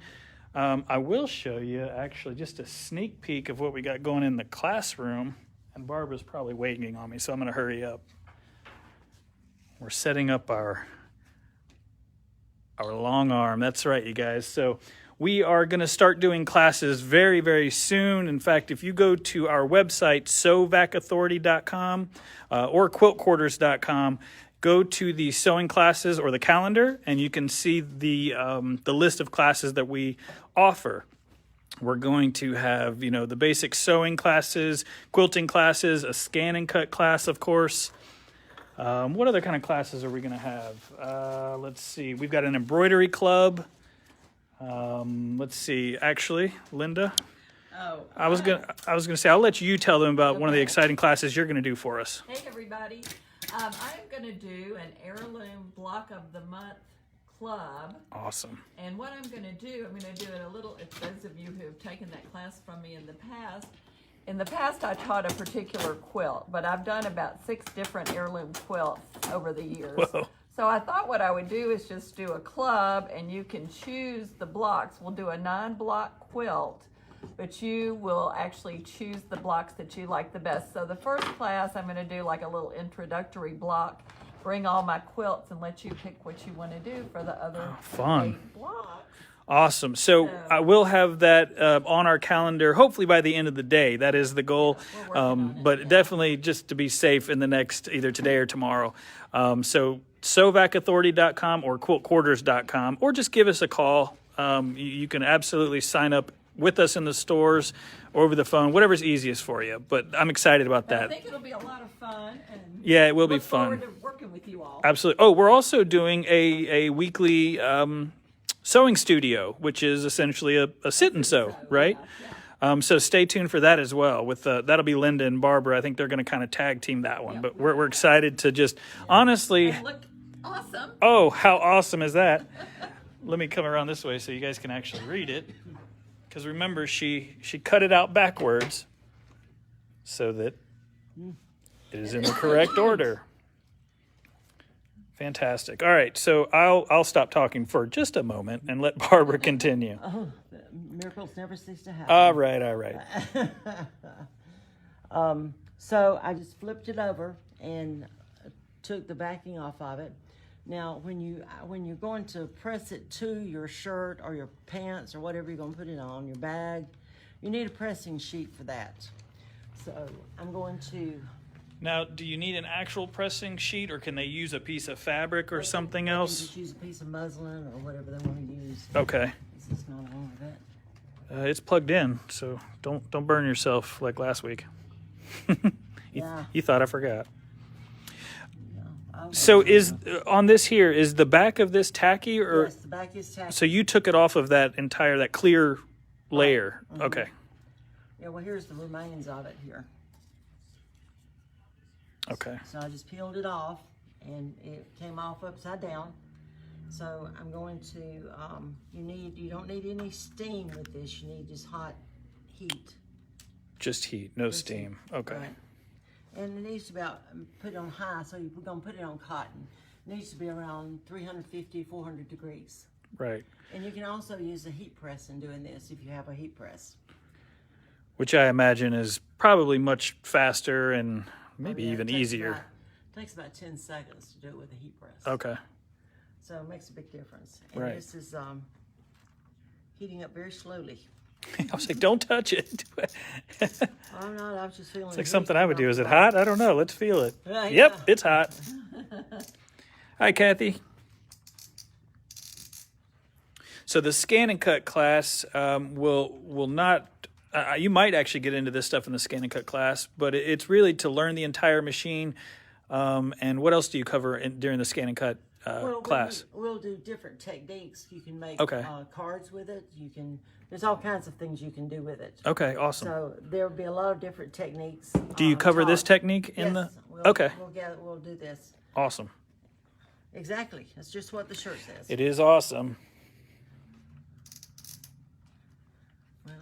I will show you actually just a sneak peek of what we got going in the classroom. And Barbara's probably waiting on me, so I'm going to hurry up. We're setting up our long arm. That's right, you guys. So we are going to start doing classes very, very soon. In fact, if you go to our website, sewvacauthority.com or quiltquarters.com, go to the sewing classes or the calendar, and you can see the list of classes that we offer. We're going to have, the basic sewing classes, quilting classes, a scan and cut class, of course. What other kind of classes are we going to have? Let's see. We've got an embroidery club. Let's see. Actually, Linda, I was gonna say I'll let you tell them about one of the exciting classes you're going to do for us. Hey everybody, I'm going to do an heirloom block of the month club. Awesome. And what I'm going to do, I'm going to do it a little. If those of you who have taken that class from me in the past. In the past, I taught a particular quilt, but I've done about 6 different heirloom quilts over the years. Whoa. So I thought what I would do is just do a club, and you can choose the blocks. We'll do a 9-block quilt, but you will actually choose the blocks that you like the best. So the first class, I'm going to do like a little introductory block, bring all my quilts, and let you pick what you want to do for the other fun. 8 blocks. Awesome. So I will have that on our calendar, hopefully by the end of the day. That is the goal. But definitely just to be safe in the next, either today or tomorrow. So sewvacauthority.com or quiltquarters.com, or just give us a call. You can absolutely sign up with us in the stores or over the phone, whatever's easiest for you. But I'm excited about that. I think it'll be a lot of fun. And yeah, it will be look fun. forward to working with you all. Absolutely. Oh, we're also doing a weekly sewing studio, which is essentially a sit and sew, right? So stay tuned for that as well. With that'll be Linda and Barbara. I think they're going to kind of tag team that one. But we're excited to just honestly. And look awesome. Oh, how awesome is that? Let me come around this way so you guys can actually read it. Because remember, she cut it out backwards so that it is in the correct order. Fantastic. All right, so I'll stop talking for just a moment and let Barbara continue. Oh, miracles never cease to happen. All right. So I just flipped it over and took the backing off of it. Now, when you're going to press it to your shirt or your pants or whatever you're going to put it on, your bag, you need a pressing sheet for that. So I'm going to. Now, do you need an actual pressing sheet, or can they use a piece of fabric or something else? Just use a piece of muslin or whatever they want to use. Okay. This is not on with it. It's plugged in, so don't burn yourself like last week. Yeah. You thought I forgot. No, So is on this here, is the back of this tacky, or yes, the back is tacky. so you took it off of that clear layer? Okay. Yeah, well, here's the remains of it here. Okay. So I just peeled it off, and it came off upside down. So I'm going to, you don't need any steam with this. You need just hot heat. Just heat, no steam. Okay. Right. And it needs to be put on high, so you're going to put it on cotton. It needs to be around 350, 400 degrees. Right. And you can also use a heat press in doing this if you have a heat press. Which I imagine is probably much faster and maybe Yeah, even it takes easier. takes about 10 seconds to do it with a heat press. Okay. So it makes a big difference. And Right. this is heating up very slowly. I was like, don't touch it. I'm not, I was just feeling It's like something I would do. Is it hot? I don't know. Let's feel it. Right, Yep, yeah. it's hot. Hi, Kathy. So the scan and cut class will not. You might actually get into this stuff in the scan and cut class, but it's really to learn the entire machine. And what else do you cover during the scan and cut class? We'll do different techniques. You can make Okay. cards with it. There's all kinds of things you can do with it. Okay, awesome. So there'll be a lot of different techniques. Do you cover this taught. technique in Yes, the? Okay, We'll do this. awesome. Exactly. That's just what the shirt says. It is awesome. Well,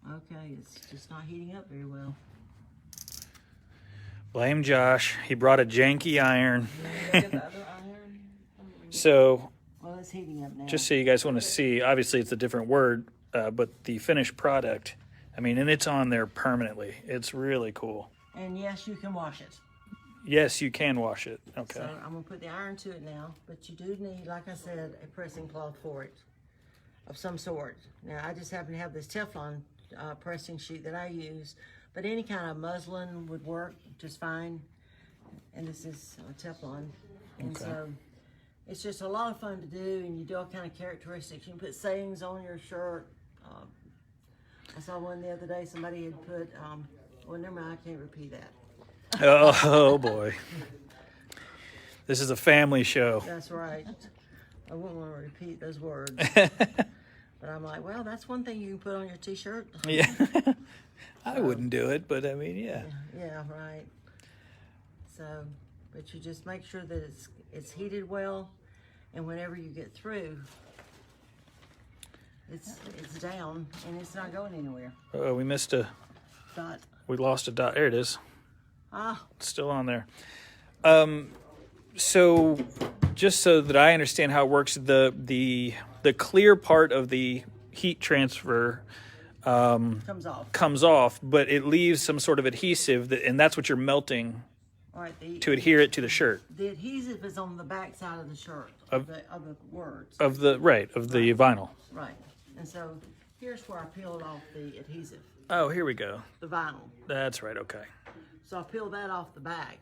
okay, it's just not heating up very well. Blame Josh. He brought a janky iron. Get the other iron. So Well, it's heating up now. just so you guys want to see, obviously it's a different word, but the finished product, I mean, and it's on there permanently. It's really cool. And yes, you can wash it. Yes, you can wash it. Okay. So I'm gonna put the iron to it now, but you do need, like I said, a pressing cloth for it of some sort. Now I just happen to have this Teflon pressing sheet that I use, but any kind of muslin would work just fine. And this is Teflon, and Okay. so it's just a lot of fun to do, and you do all kind of characteristics. You can put sayings on your shirt. I saw one the other day. Somebody had put, well, never mind. I can't repeat that. Oh boy. This is a family show. That's right. I wouldn't want to repeat those words. But I'm like, well, that's one thing you can put on your t-shirt. Yeah. I wouldn't do it, but I mean, yeah. Yeah, right. So, but you just make sure that it's heated well, and whenever you get through, it's down and it's not going anywhere. Oh, we lost a dot. There it is. Ah, It's still on there. So just so that I understand how it works, the clear part of the heat transfer comes off. but it leaves some sort of adhesive, and that's what you're melting All right. to adhere it to the shirt The adhesive is on the back side of the shirt of the words. of the vinyl. Right. And so here's where I peeled off the adhesive, Oh, here we go. the vinyl. That's right. Okay. So I peeled that off the back.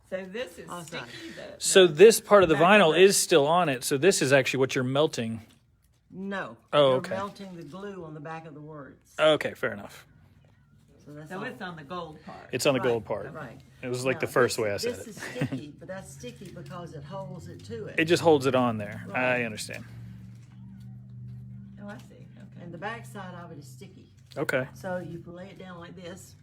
So this is Awesome. sticky. So this part of the back of vinyl it. is still on it. So this is actually what you're melting. No. Oh, You're okay. melting the glue on the back of the words. Okay, fair enough. So that's So all. it's on the gold part. It's on the Right, gold part. Right. It was like Now, the first this- way I said This it. is sticky, but that's sticky because it holds it to it. It just holds it on there. Right. I understand. Oh, I see. Okay. And the back side of it is sticky. Okay. So you lay it down like this,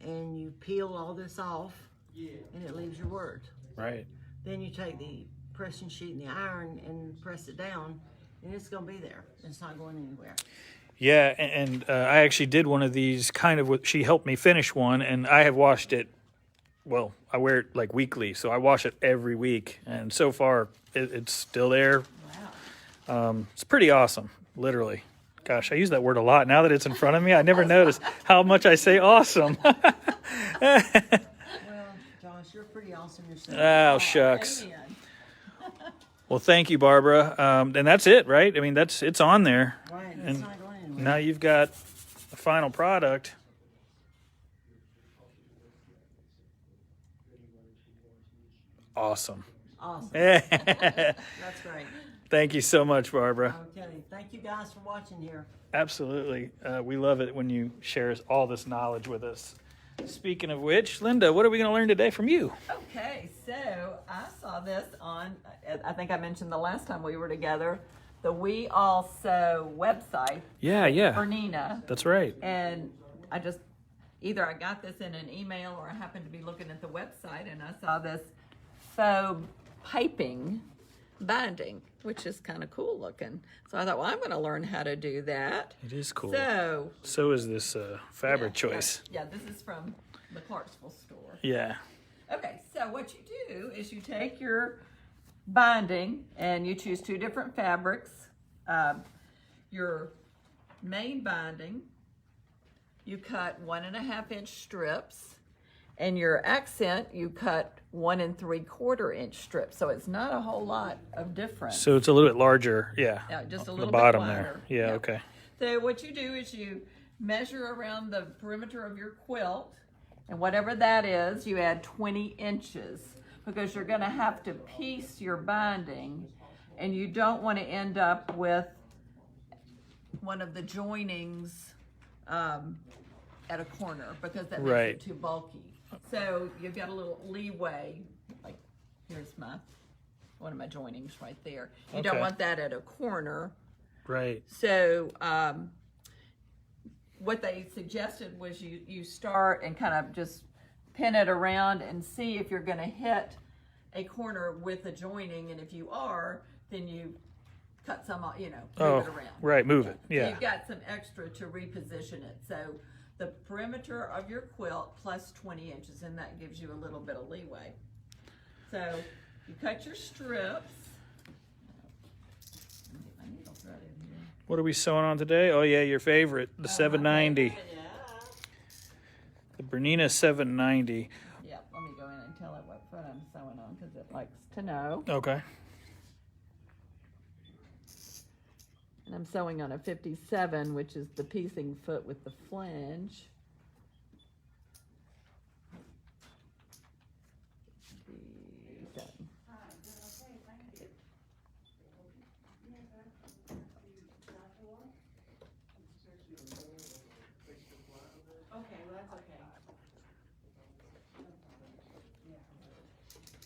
and you peel all this off, and it leaves your word. Right. Then you take the pressing sheet and the iron and press it down, and it's going to be there. It's not going anywhere. Yeah, and I actually did one of these kind of. She helped me finish one, and I have washed it. Well, I wear it like weekly, so I wash it every week, and so far it's still there. Wow. It's pretty awesome, literally. Gosh, I use that word a lot. Now that it's in front of me, I never noticed how much I say awesome. Well, Josh, you're pretty awesome yourself. Oh, shucks. Amen. Well, thank you, Barbara. And that's it, right? I mean, it's on there. Right, it's And not going anywhere. now you've got the final product. Awesome. Awesome. Thank That's great. you so much, Barbara. Okay, thank you guys for watching here. Absolutely. We love it when you share all this knowledge with us. Speaking of which, Linda, what are we going to learn today from you? Okay, so I saw this on, I think I mentioned the last time we were together, the We All Sew website Yeah. for Nina. That's right. And either I got this in an email or I happened to be looking at the website and I saw this faux piping binding, which is kind of cool looking. So I thought, well, I'm going to learn how to do that. It is cool. So, So is this fabric yeah, choice. Yeah, this is from the Clarksville store. Yeah. Okay, so what you do is you take your binding and you choose 2 different fabrics. Your main binding, you cut 1.5-inch strips, and your accent, you cut 1 3/4-inch strips. So it's not a whole lot of difference. So it's a little bit larger. Yeah. Just a On little the bottom bit there. wider. Yeah, Yep. okay. So what you do is you measure around the perimeter of your quilt, and whatever that is, you add 20 inches because you're going to have to piece your binding, and you don't want to end up with one of the joinings at a corner because that makes Right. it too bulky. So you've got a little leeway. Like here's one of my joinings right there. You don't Okay. want that at a corner. Right. So what they suggested was you start and kind of just pin it around and see if you're going to hit a corner with a joining, and if you are, then you cut some, move it around. Right. Move it. So Yeah. you've got some extra to reposition it. So the perimeter of your quilt plus 20 inches, and that gives you a little bit of leeway. So you cut your strips. Get my needle thread in here. What are we sewing on today? Oh, yeah, your favorite, the 790. Yeah. The Bernina 790. Yeah, let me go in and tell it what foot I'm sewing on because it likes to know. Okay. And I'm sewing on a 57, which is the piecing foot with the flange.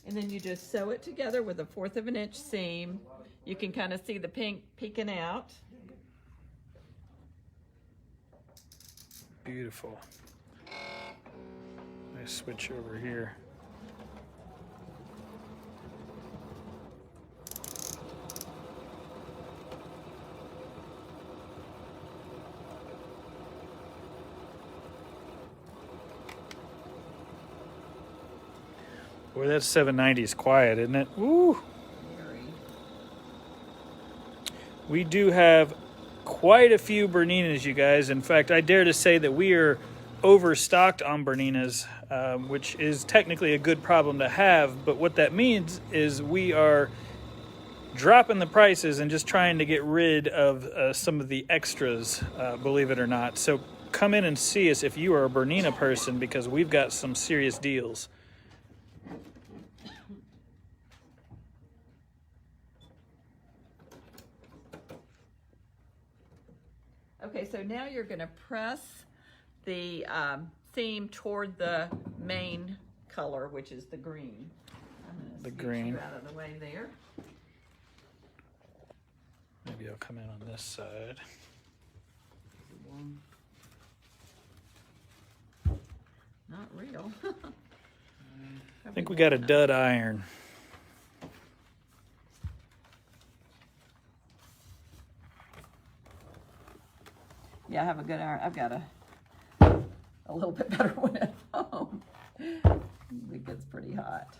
And then you just sew it together with a 1/4 of an inch seam. You can kind of see the pink peeking out. Beautiful. Nice switch over here. Boy, that 790 is quiet, isn't it? Woo! We do have quite a few Berninas, you guys. In fact, I dare to say that we are overstocked on Berninas, which is technically a good problem to have. But what that means is we are dropping the prices and just trying to get rid of some of the extras, believe it or not. So come in and see us if you are a Bernina person, because we've got some serious deals. Okay, so now you're going to press the seam toward the main color, which is the green. I'm going to The green. you out of the way there. Maybe I'll come in on this side. Not real. I think we got a dud iron. Yeah, I have a good iron. I've got a little bit better one at home. It gets pretty hot.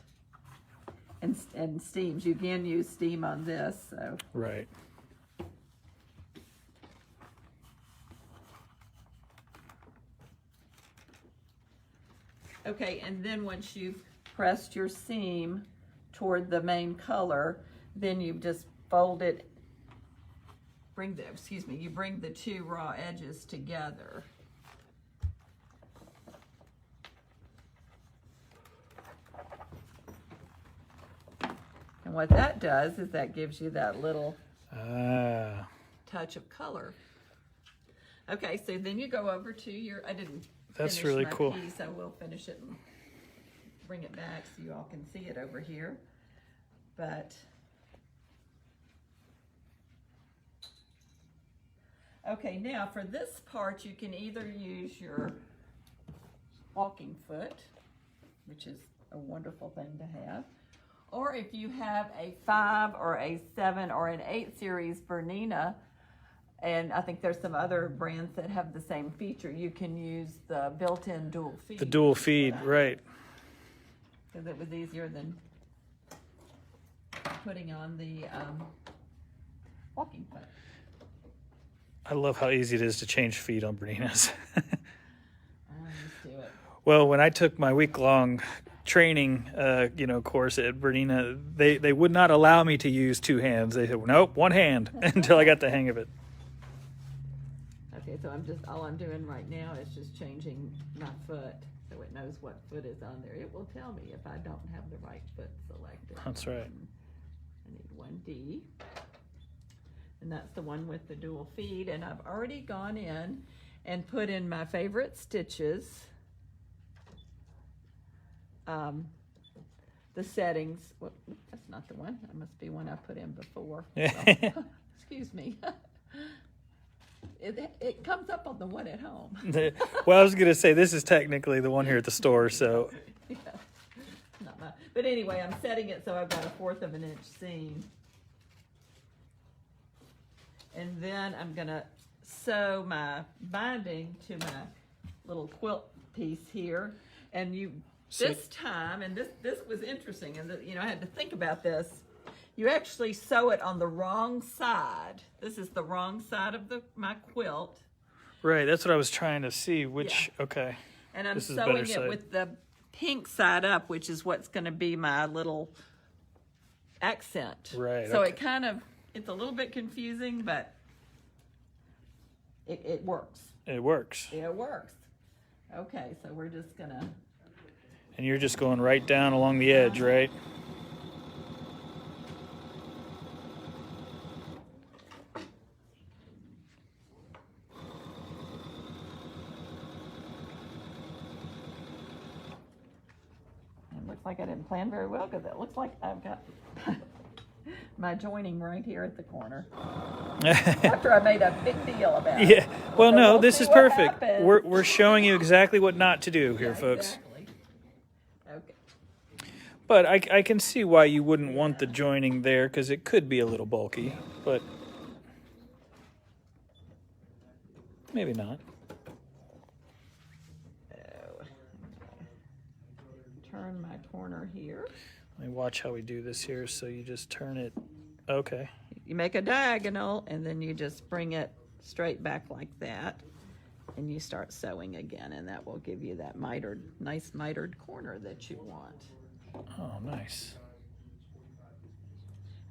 And steams. You can use steam on this, so. Right. Okay, and then once you've pressed your seam toward the main color, then you just fold it, you bring the two raw edges together. And what that does is that gives you that little touch of color. Okay, so then you go over to your, I didn't That's finish really my cool. piece. I will finish it and bring it back so you all can see it over here. But, okay, now for this part, you can either use your walking foot, which is a wonderful thing to have, or if you have a 5 or a 7 or an 8 series Bernina, and I think there's some other brands that have the same feature, you can use the built-in dual feed. The dual feed, right. Because it was easier than putting on the walking foot. I love how easy it is to change feed on Berninas. I used to it. Well, when I took my week-long training, course at Bernina, they would not allow me to use two hands. They said, nope, one hand, until I got the hang of it. Okay, so all I'm doing right now is just changing my foot so it knows what foot is on there. It will tell me if I don't have the right foot selected. That's right. I need 1D. And that's the one with the dual feed. And I've already gone in and put in my favorite stitches. The settings. Well, that's not the one. That must be one I put in before. So, excuse me. It comes up on the one at home. Well, I was going to say, this is technically the one here at the store, so. Yeah. But anyway, I'm setting it so I've got a 1/4 of an inch seam. And then I'm gonna sew my binding to my little quilt piece here. And this time, and this was interesting, and I had to think about this. You actually sew it on the wrong side. This is the wrong side of my quilt. Right, that's what I was trying to see, which, Yeah. okay. And I'm This is sewing better it side. with the pink side up, which is what's going to be my little accent. Right, So okay. it's a little bit confusing, but it works. It works. It works. Okay, so we're just going to... And you're just going right down along the edge, right? It looks like I didn't plan very well because it looks like I've got my joining right here at the corner. After I made a big deal about it. Yeah. Well, So no, we'll this see is what perfect. happens. We're showing you exactly what not to do here, Yeah, folks. Exactly. Okay. But I can see why you wouldn't want the joining there, because it could be a little bulky, but maybe not. Turn my corner here. Let me watch how we do this here. So you just turn it. Okay. You make a diagonal and then you just bring it straight back like that and you start sewing again, and that will give you that nice mitered corner that you want. Oh, nice.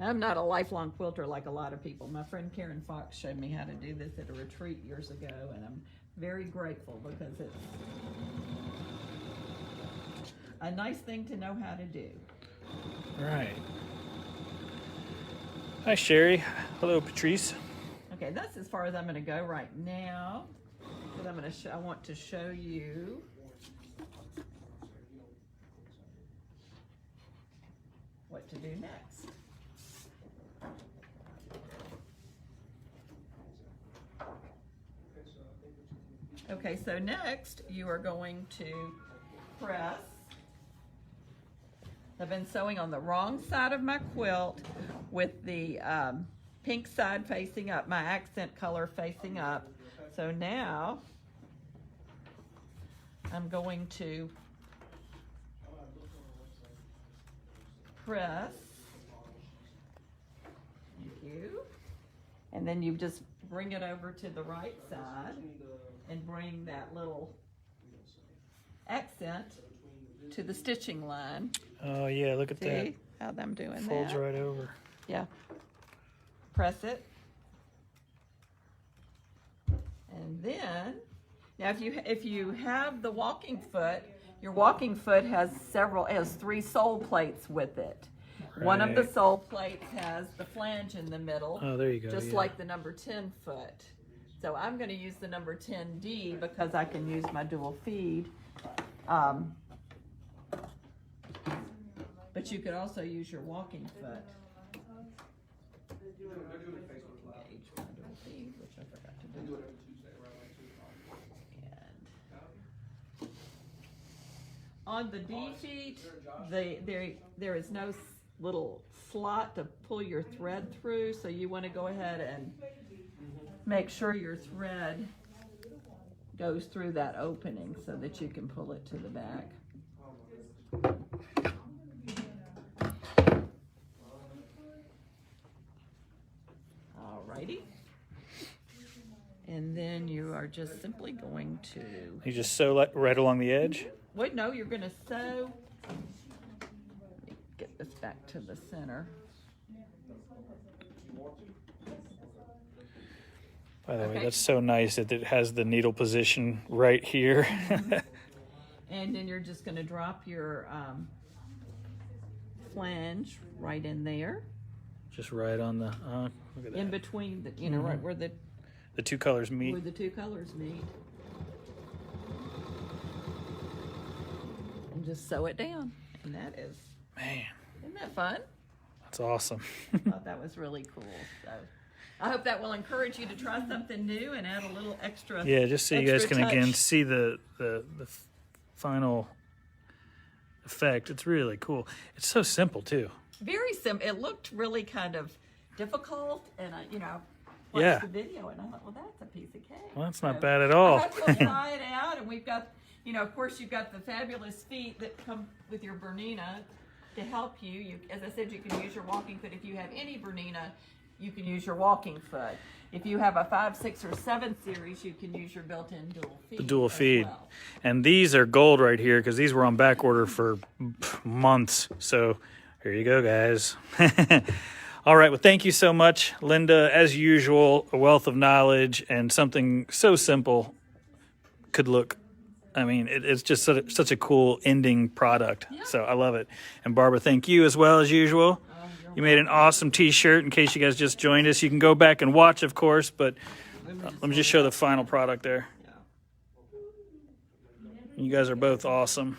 I'm not a lifelong quilter like a lot of people. My friend Karen Fox showed me how to do this at a retreat years ago, and I'm very grateful because it's a nice thing to know how to do. Right. Hi, Sherry. Hello, Patrice. Okay, that's as far as I'm going to go right now. Because I want to show you what to do next. Okay, so next you are going to press. I've been sewing on the wrong side of my quilt with the pink side facing up, my accent color facing up. So now I'm going to press. Thank you. And then you just bring it over to the right side and bring that little accent to the stitching line. Oh yeah, look at that. See how I'm doing Folds that? right over. Yeah. Press it. And then, now if you have the walking foot, your walking foot has 3 sole plates with it. One of the Right. sole plates has the flange in the middle. Oh, there you go. Just yeah. like the number 10 foot. So I'm going to use the number 10D because I can use my dual feed. But you could also use your walking foot. Engage my dual feed, which I forgot to do. And on the D feet, there is no little slot to pull your thread through, so you want to go ahead and make sure your thread goes through that opening so that you can pull it to the back. Alrighty. And then you are just simply going to, You just sew right along the edge. wait, no, you're going to sew. Let me get this back to the center. By the way, Okay. that's so nice that it has the needle position right here. And then you're just going to drop your flange right in there, Just right on the. Look at in that. between the, right where the 2 colors meet. two colors meet. And just sew it down. And that is, Man, isn't that fun? that's awesome. I thought that was really cool. So I hope that will encourage you to try something new and add a little extra. Yeah, just so you guys extra can again touch. see the final effect. It's really cool. It's so simple too. Very simple. It looked really kind of difficult, and I, watched Yeah. the video, and I thought, well, that's a piece of cake. Well, that's not So bad at I all. hope you'll try it out, and we've got, of course, you've got the fabulous feet that come with your Bernina to help you. As I said, you can use your walking foot. If you have any Bernina, you can use your walking foot. If you have a 5, 6, or 7 series, you can use your built-in dual feed. The dual as feed. well. And these are gold right here because these were on back order for months. So here you go, guys. All right. Well, thank you so much, Linda. As usual, a wealth of knowledge and something so simple could look. I mean, it's just such a cool ending product. So I love it. And Barbara, thank you as well as usual. You made an awesome T-shirt. In case you guys just joined us, you can go back and watch, of course. But let me just show the final product there. You guys are both awesome.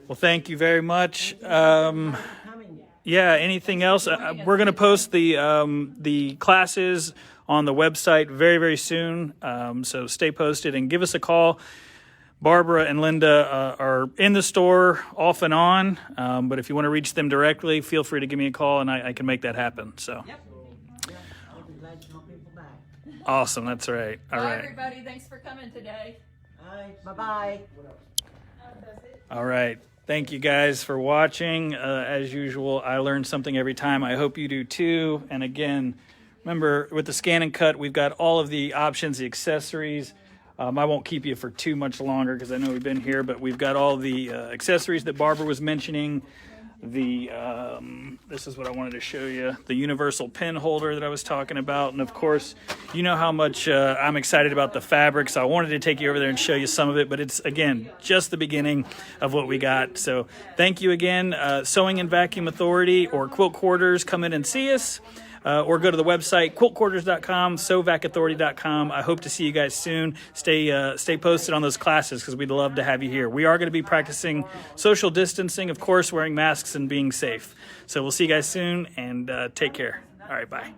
Well, thank you very much. Yeah. Anything else? We're going to post the classes on the website very, very soon. So stay posted and give us a call. Barbara and Linda are in the store off and on, but if you want to reach them directly, feel free to give me a call and I can make that happen. So I'll be glad to help people back. awesome. That's right. All Bye, right. everybody. Thanks for coming today. All right, bye-bye. All right. Thank you guys for watching. As usual, I learn something every time. I hope you do too. And again, remember with the Scan and Cut, we've got all of the options, the accessories. I won't keep you for too much longer because I know we've been here, but we've got all the accessories that Barbara was mentioning. This is what I wanted to show you, the universal pen holder that I was talking about. And of course, you know how much I'm excited about the fabric. So I wanted to take you over there and show you some of it, but it's again, just the beginning of what we got. So thank you again, Sewing and Vacuum Authority or Quilt Quarters, come in and see us. Or go to the website, quiltquarters.com, sewvacauthority.com. I hope to see you guys soon. Stay posted on those classes because we'd love to have you here. We are going to be practicing social distancing, of course, wearing masks and being safe. So we'll see you guys soon, and take care. All right, bye.